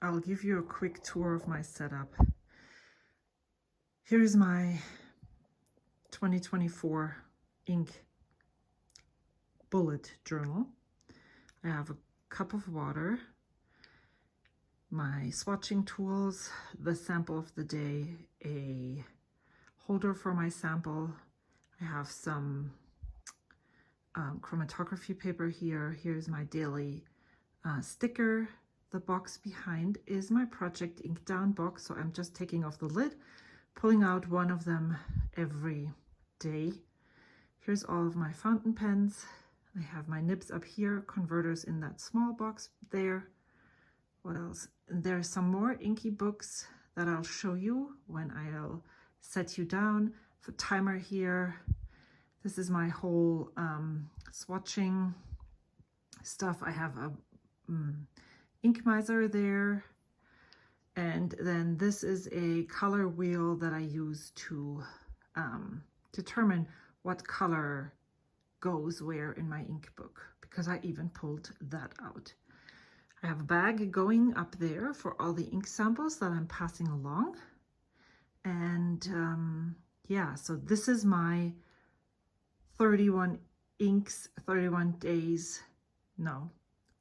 I'll give you a quick tour of my setup. Here's my 2024 ink bullet journal. I have a cup of water, my swatching tools, the sample of the day, a holder for my sample. I have some chromatography paper here. Here's my daily sticker. The box behind is my project Inkdown box, so I'm just taking off the lid, pulling out one of them every day. Here's all of my fountain pens. I have my nibs up here, converters in that small box there. What else? There's some more inky books that I'll show you when I'll set you down. The timer here. This is my whole swatching stuff. I have a ink miser there, and then this is a color wheel that I use to determine what color goes where in my ink book, because I even pulled that out. I have a bag going up there for all the ink samples that I'm passing along. And yeah, so this is my 31 inks, 31 days, no,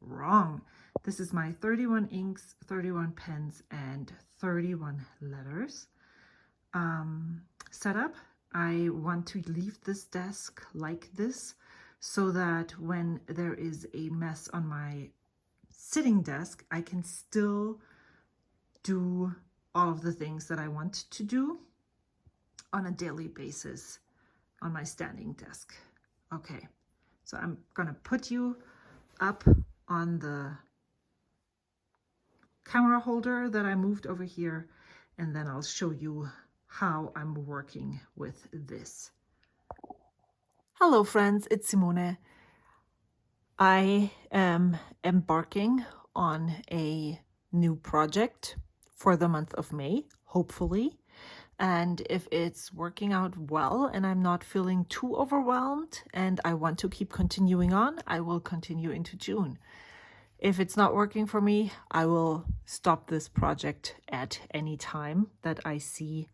wrong. This is my 31 inks, 31 pens, and 31 letters setup. I want to leave this desk like this so that when there is a mess on my sitting desk, I can still do all of the things that I want to do on a daily basis on my standing desk. Okay, so I'm gonna put you up on the camera holder that I moved over here, and then I'll show you how I'm working with this. Hello friends, it's Simone. I am embarking on a new project for the month of May, hopefully. And if it's working out well and I'm not feeling too overwhelmed and I want to keep continuing on, I will continue into June. If it's not working for me, I will stop this project at any time that I see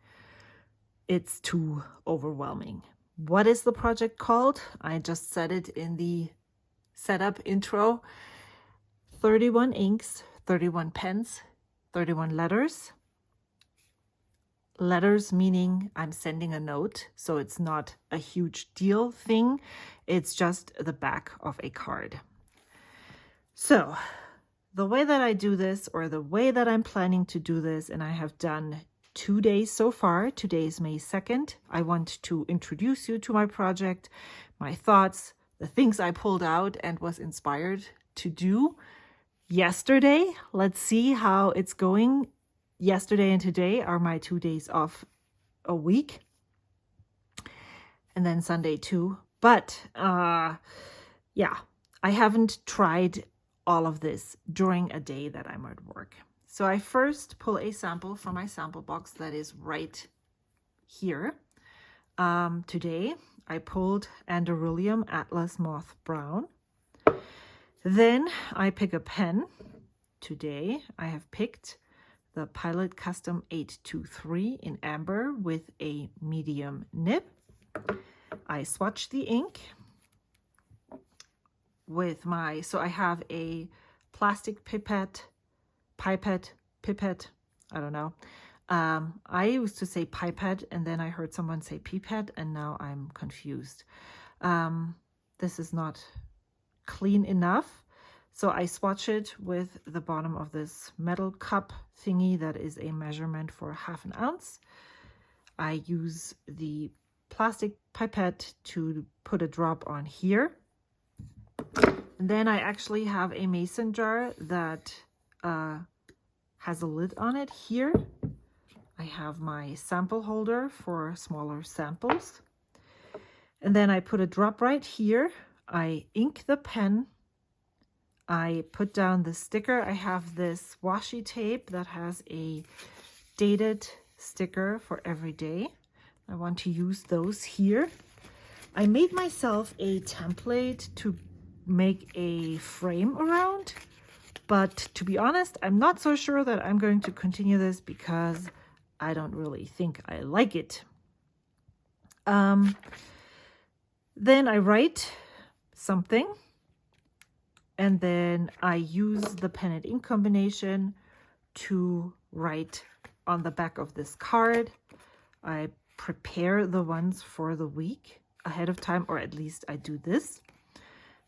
it's too overwhelming. What is the project called? I just said it in the setup intro. 31 inks, 31 pens, 31 letters. Letters meaning I'm sending a note, so it's not a huge deal thing. It's just the back of a card. So the way that I do this, or the way that I'm planning to do this, and I have done 2 days so far. Today is May 2nd. I want to introduce you to my project, my thoughts, the things I pulled out and was inspired to do yesterday. Let's see how it's going. Yesterday and today are my 2 days off a week, and then Sunday too. But yeah, I haven't tried all of this during a day that I'm at work. So I first pull a sample from my sample box that is right here. Today I pulled Anderillium Atlas Moth Brown. Then I pick a pen. Today I have picked the Pilot Custom 823 in amber with a medium nib. I swatch the ink with my, so I have a plastic pipette, I don't know. I used to say pipette, and then I heard someone say pipette, and now I'm confused. This is not clean enough, so I swatch it with the bottom of this metal cup thingy that is a measurement for 1/2 ounce. I use the plastic pipette to put a drop on here. And then I actually have a mason jar that has a lid on it here. I have my sample holder for smaller samples. And then I put a drop right here. I ink the pen. I put down the sticker. I have this washi tape that has a dated sticker for every day. I want to use those here. I made myself a template to make a frame around But to be honest, I'm not so sure that I'm going to continue this because I don't really think I like it. Then I write something, and then I use the pen and ink combination to write on the back of this card. I prepare the ones for the week ahead of time, or at least I do this.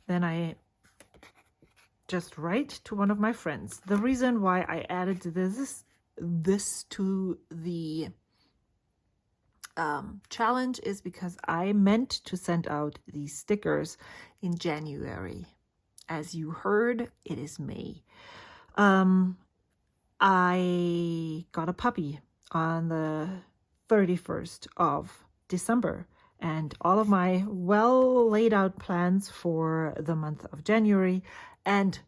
Then I just write to one of my friends. The reason why I added this to the challenge is because I meant to send out these stickers in January. As you heard, it is May. I got a puppy on the 31st of December, and all of my well laid out plans for the month of January and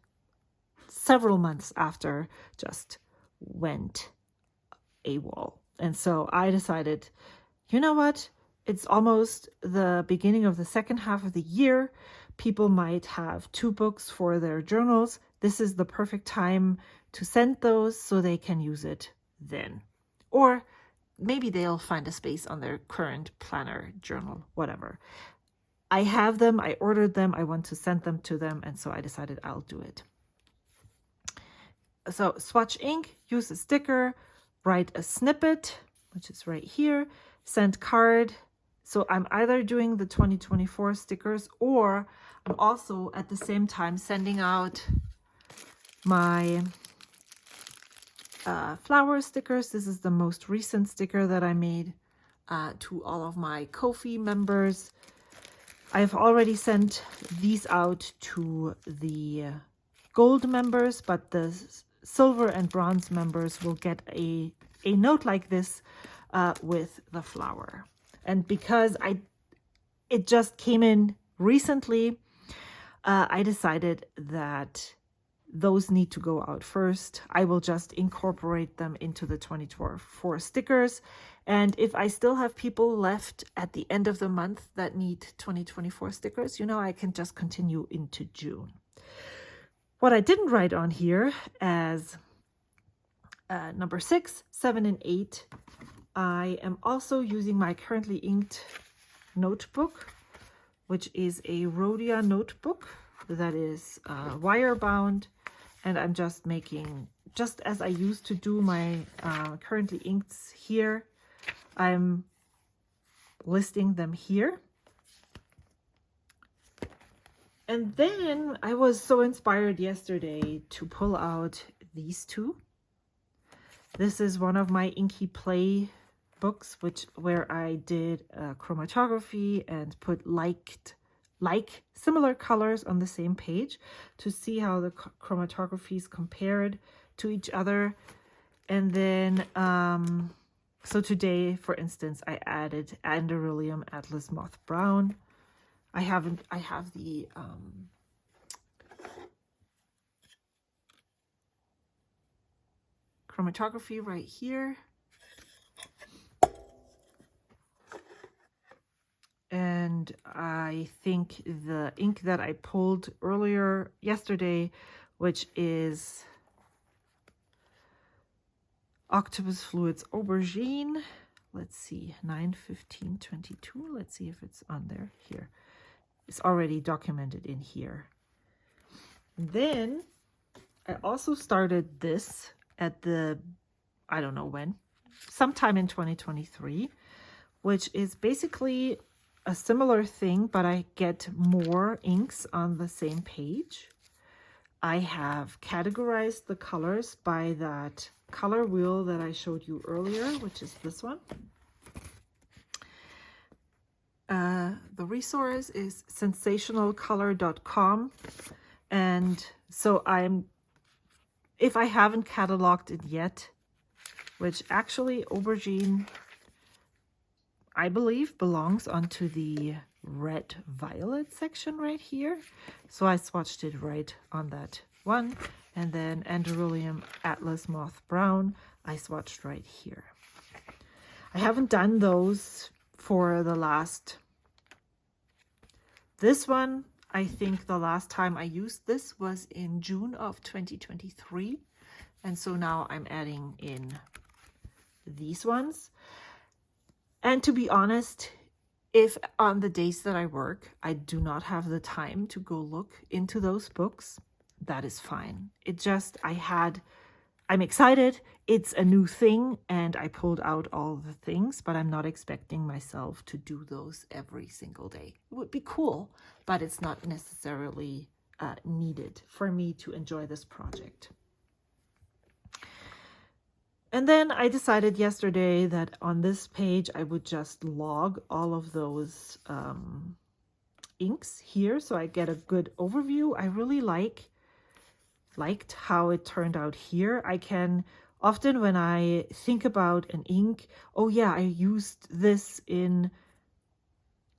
several months after just went AWOL. And so I decided, you know what? It's almost the beginning of the second half of the year. People might have 2 books for their journals. This is the perfect time to send those so they can use it then. Or maybe they'll find a space on their current planner, journal, whatever. I have them, I ordered them, I want to send them to them, and so I decided I'll do it. So swatch ink, use a sticker, write a snippet, which is right here, send card. So I'm either doing the 2024 stickers, or I'm also at the same time sending out my flower stickers. This is the most recent sticker that I made to all of my Ko-fi members. I've already sent these out to the gold members, but the silver and bronze members will get a note like this with the flower. And because it just came in recently, I decided that those need to go out first. I will just incorporate them into the 2024 stickers. And if I still have people left at the end of the month that need 2024 stickers, you know, I can just continue into June. What I didn't write on here as number 6, 7, and 8, I am also using my currently inked notebook, which is a Rhodia notebook that is wire bound. And I'm just making, just as I used to do my currently inks here, I'm listing them here. And then I was so inspired yesterday to pull out these 2. This is one of my Inky Play books, where I did chromatography and put similar colors on the same page to see how the chromatographies compared to each other. And then so today, for instance, I added Anderillium Atlas Moth Brown. I have the chromatography right here. And I think the ink that I pulled earlier yesterday, which is Octopus Fluids Aubergine. Let's see, 9/15/22. Let's see if it's on there. Here. It's already documented in here. Then I also started this at I don't know when, sometime in 2023, which is basically a similar thing, but I get more inks on the same page. I have categorized the colors by that color wheel that I showed you earlier, which is this one. The resource is sensationalcolor.com. And so if I haven't cataloged it yet, which actually Aubergine, I believe, belongs onto the red violet section right here. So I swatched it right on that one. And then Anderillium Atlas Moth Brown, I swatched right here. I haven't done those for the last, this one I think the last time I used this was in June of 2023. And so now I'm adding in these ones. And to be honest, if on the days that I work, I do not have the time to go look into those books, that is fine. I'm excited. It's a new thing and I pulled out all the things, but I'm not expecting myself to do those every single day. It would be cool, but it's not necessarily needed for me to enjoy this project. And then I decided yesterday that on this page, I would just log all of those inks here so I get a good overview. I really liked how it turned out here. I can often, when I think about an ink, oh yeah, I used this in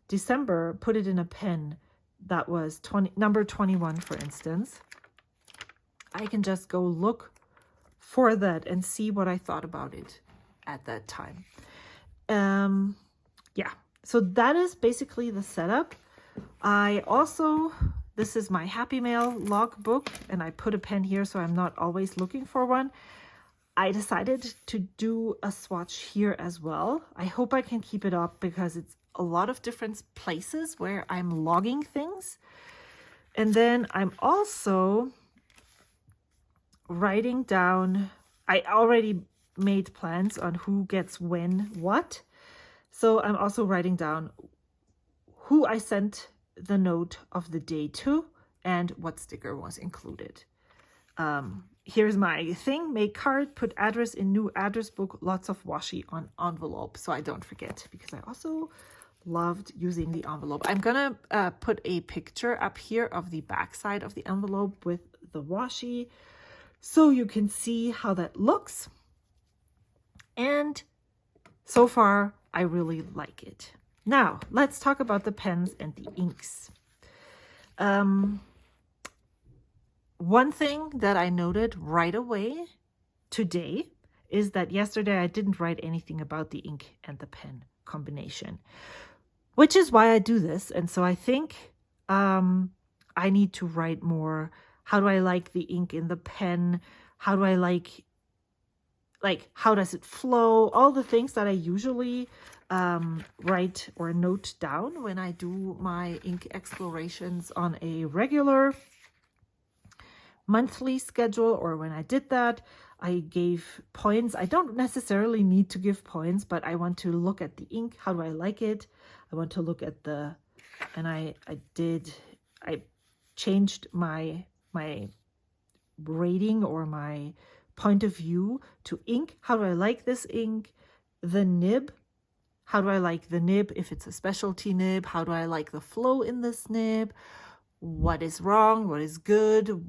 December, put it in a pen that was number 21, for instance. I can just go look for that and see what I thought about it at that time. Yeah, so that is basically the setup. This is my Happy Mail logbook, and I put a pen here so I'm not always looking for one. I decided to do a swatch here as well. I hope I can keep it up because it's a lot of different places where I'm logging things. And then I'm also writing down, I already made plans on who gets when what. So I'm also writing down who I sent the note of the day to and what sticker was included. Here's my thing: make card, put address in new address book, lots of washi on envelope so I don't forget, because I also loved using the envelope. I'm gonna put a picture up here of the back side of the envelope with the washi so you can see how that looks. And so far I really like it. Now, let's talk about the pens and the inks. One thing that I noted right away today is that yesterday I didn't write anything about the ink and the pen combination, which is why I do this. And so I think I need to write more. How do I like the ink in the pen? How do I like how does it flow? All the things that I usually write or note down when I do my ink explorations on a regular monthly schedule, or when I did that, I gave points. I don't necessarily need to give points, but I want to look at the ink. How do I like it? I want to look at the, and I changed my rating or my point of view to ink. How do I like this ink? The nib. How do I like the nib if it's a specialty nib? How do I like the flow in this nib? What is wrong? What is good?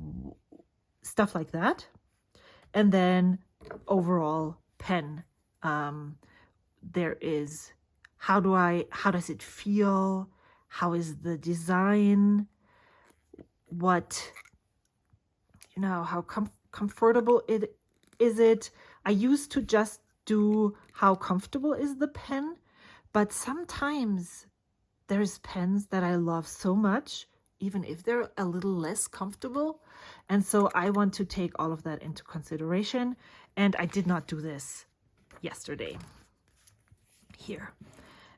Stuff like that. And then overall pen. There is, how does it feel? How is the design? What, how comfortable is it? I used to just do how comfortable is the pen, but sometimes there's pens that I love so much, even if they're a little less comfortable. And so I want to take all of that into consideration. And I did not do this yesterday. Here,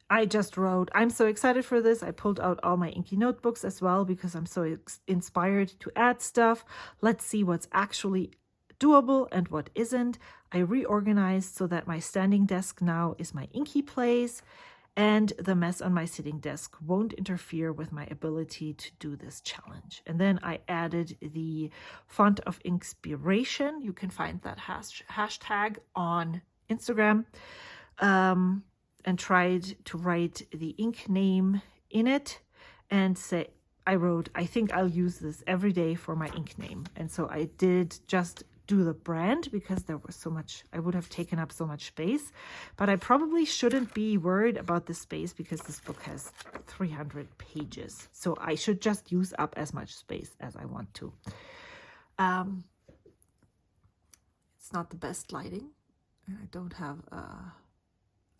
I just wrote, I'm so excited for this. I pulled out all my inky notebooks as well because I'm so inspired to add stuff. Let's see what's actually doable and what isn't. I reorganized so that my standing desk now is my inky place, and the mess on my sitting desk won't interfere with my ability to do this challenge. And then I added the font of inspiration. You can find that hashtag on Instagram, and tried to write the ink name in it and say, I think I'll use this every day for my ink name. And so I did just do the brand because there was so much, I would have taken up so much space, but I probably shouldn't be worried about the space because this book has 300 pages. So I should just use up as much space as I want to. It's not the best lighting, and I don't have a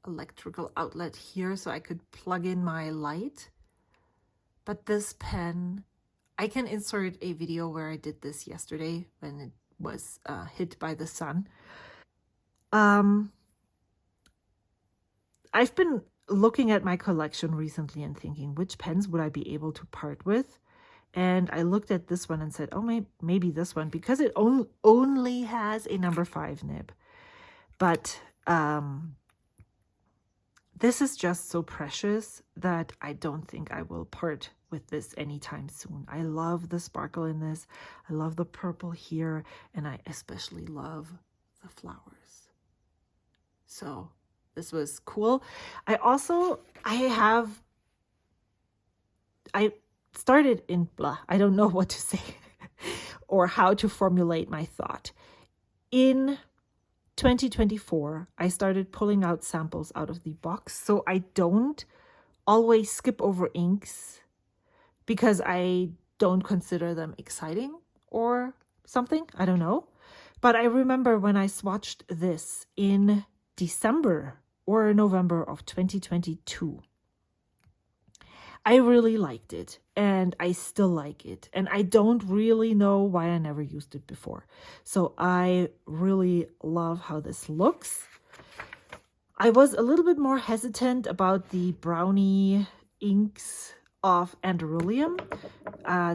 electrical outlet here so I could plug in my light. But this pen I can insert a video where I did this yesterday when it was hit by the sun. I've been looking at my collection recently and thinking, which pens would I be able to part with? And I looked at this one and said, oh, maybe this one, because it only has a number 5 nib. But this is just so precious that I don't think I will part with this anytime soon. I love the sparkle in this. I love the purple here, and I especially love the flowers. So this was cool. I started in blah. I don't know what to say or how to formulate my thought. In 2024, I started pulling out samples out of the box, so I don't always skip over inks because I don't consider them exciting or something. I don't know. But I remember when I swatched this in December or November of 2022. I really liked it, and I still like it, and I don't really know why I never used it before. So I really love how this looks. I was a little bit more hesitant about the brownie inks of Anderillium.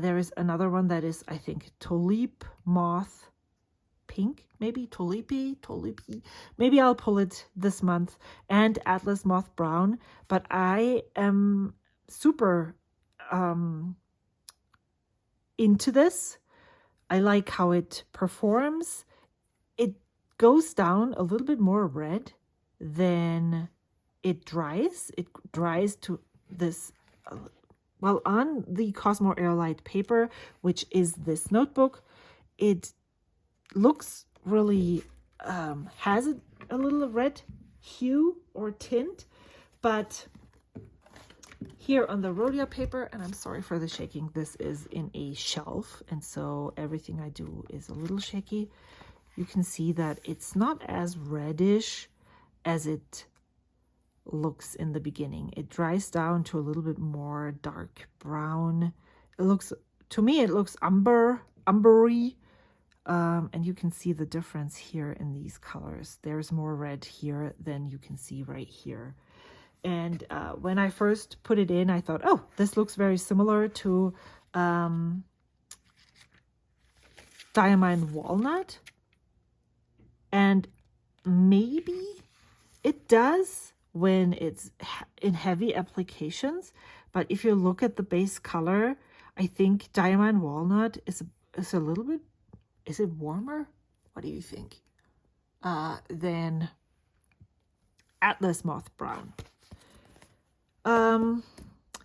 There is another one that is, I think, Tulip Moth Pink, maybe Tulipy. Maybe I'll pull it this month, and Atlas Moth Brown, but I am super into this. I like how it performs. It goes down a little bit more red than it dries. It dries to this, well, on the Cosmo Airlight paper, which is this notebook, it looks really, has a little red hue or tint, but here on the Rhodia paper, and I'm sorry for the shaking, this is in a shelf, and so everything I do is a little shaky. You can see that it's not as reddish as it looks in the beginning. It dries down to a little bit more dark brown. It looks, to me, it looks umbery, and you can see the difference here in these colors. There's more red here than you can see right here. And when I first put it in, I thought, oh, this looks very similar to Diamond Walnut. And maybe it does when it's in heavy applications. But if you look at the base color, I think Diamond Walnut is a little bit, is it warmer? What do you think? Than Atlas Moth Brown.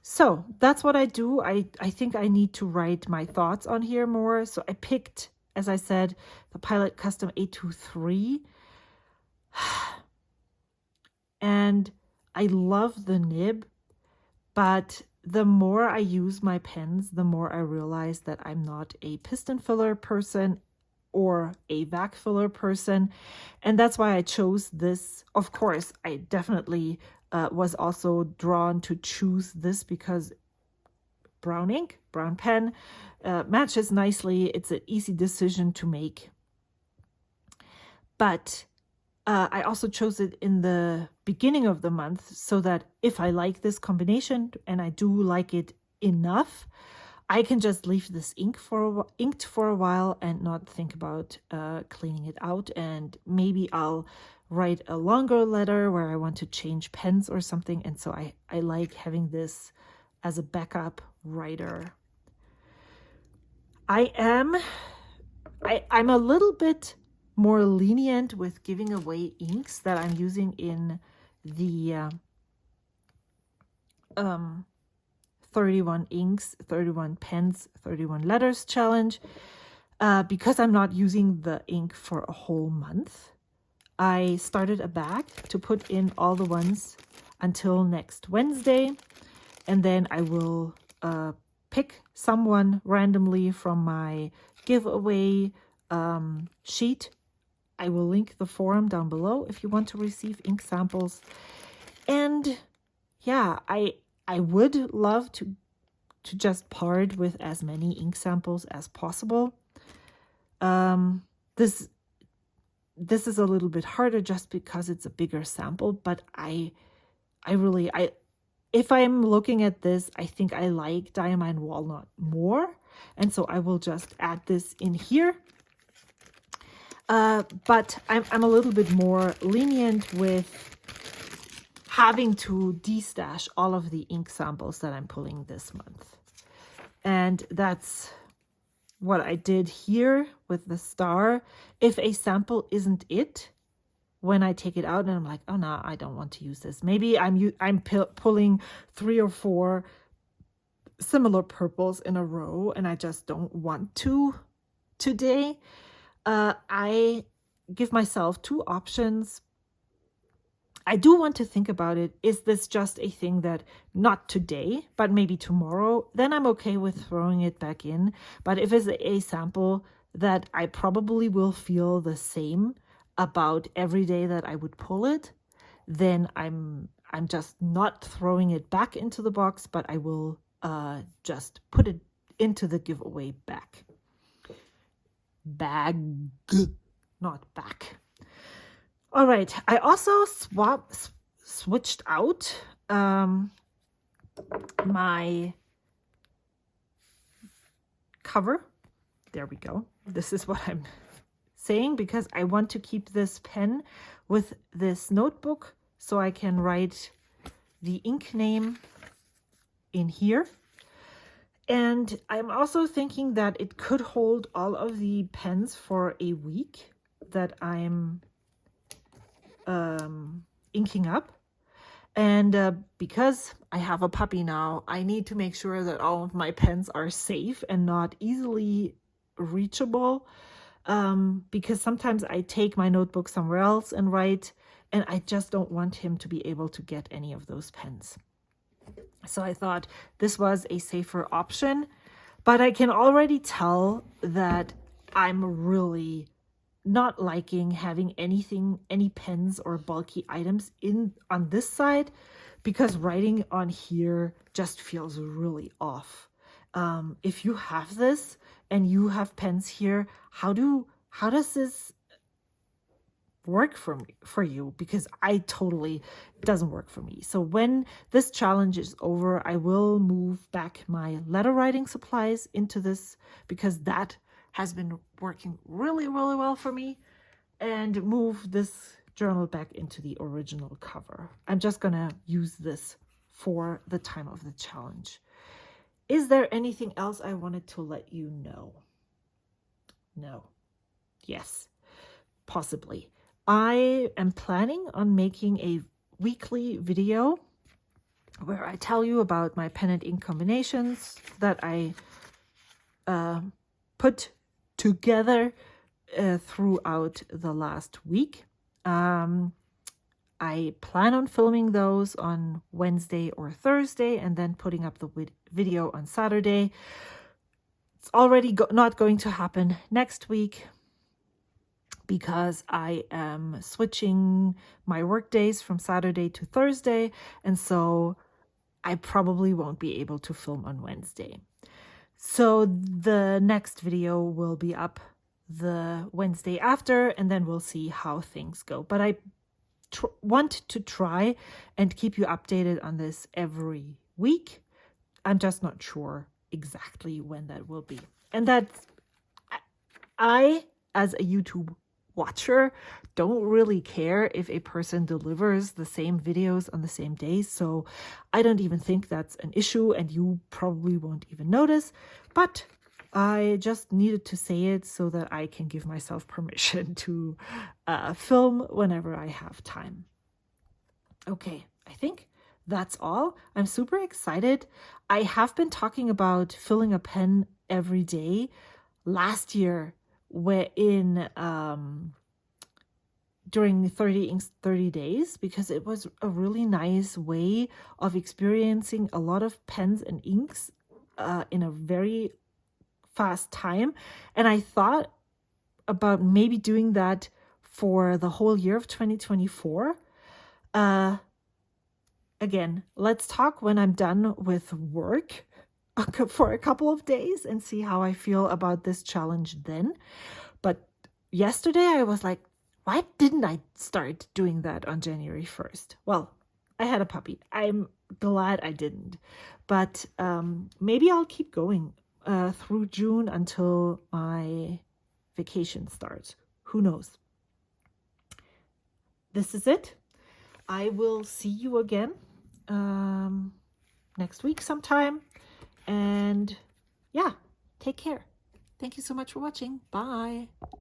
So that's what I do. I think I need to write my thoughts on here more. So I picked, as I said, the Pilot Custom 823. And I love the nib, but the more I use my pens, the more I realize that I'm not a piston filler person or a vac filler person. And that's why I chose this. Of course, I definitely was also drawn to choose this because brown ink, brown pen, matches nicely. It's an easy decision to make. But I also chose it in the beginning of the month so that if I like this combination and I do like it enough, I can just leave this inked for a while and not think about cleaning it out. And maybe I'll write a longer letter where I want to change pens or something. And so I like having this as a backup writer. I'm a little bit more lenient with giving away inks that I'm using in the 31 inks, 31 pens, 31 letters challenge, because I'm not using the ink for a whole month. I started a bag to put in all the ones until next Wednesday, and then I will pick someone randomly from my giveaway sheet. I will link the forum down below if you want to receive ink samples. And yeah, I would love to to just part with as many ink samples as possible. This is a little bit harder just because it's a bigger sample, but if I'm looking at this, I think I like Diamine Walnut more, and so I will just add this in here. But I'm a little bit more lenient with having to destash all of the ink samples that I'm pulling this month. And that's what I did here with the star. If a sample isn't it, when I take it out and I'm like, oh no, I don't want to use this. Maybe I'm pulling 3 or 4 similar purples in a row and I just don't want to today. I give myself 2 options. I do want to think about it. Is this just a thing that not today, but maybe tomorrow? Then I'm okay with throwing it back in. But if it's a sample that I probably will feel the same about every day that I would pull it, then I'm just not throwing it back into the box, but I will just put it into the giveaway bag, not back. All right, I also switched out my cover. There we go. This is what I'm saying, because I want to keep this pen with this notebook so I can write the ink name in here. And I'm also thinking that it could hold all of the pens for a week that I'm inking up. And because I have a puppy now, I need to make sure that all of my pens are safe and not easily reachable, because sometimes I take my notebook somewhere else and write, and I just don't want him to be able to get any of those pens. So I thought this was a safer option, but I can already tell that I'm really not liking having any pens or bulky items on this side, because writing on here just feels really off. If you have this and you have pens here, how does this work for you? Because it doesn't work for me. So when this challenge is over, I will move back my letter writing supplies into this, because that has been working really, really well for me, and move this journal back into the original cover. I'm just gonna use this for the time of the challenge. Is there anything else I wanted to let you know? No. Yes, possibly. I am planning on making a weekly video where I tell you about my pen and ink combinations that I put together throughout the last week. I plan on filming those on Wednesday or Thursday and then putting up the video on Saturday. It's already not going to happen next week because I am switching my work days from Saturday to Thursday, and so I probably won't be able to film on Wednesday. So the next video will be up the Wednesday after, and then we'll see how things go. But I want to try and keep you updated on this every week. I'm just not sure exactly when that will be. And that's, I, as a YouTube watcher, don't really care if a person delivers the same videos on the same day, so I don't even think that's an issue, and you probably won't even notice, but I just needed to say it so that I can give myself permission to film whenever I have time. Okay, I think that's all. I'm super excited. I have been talking about filling a pen every day. Last year, during 30 days, because it was a really nice way of experiencing a lot of pens and inks in a very fast time. And I thought about maybe doing that for the whole year of 2024. Again, let's talk when I'm done with work. for a couple of days and see how I feel about this challenge then. But yesterday I was like, why didn't I start doing that on January 1st? Well, I had a puppy. I'm glad I didn't. But maybe I'll keep going through June until my vacation starts. Who knows? This is it. I will see you again next week sometime. And yeah, take care. Thank you so much for watching. Bye.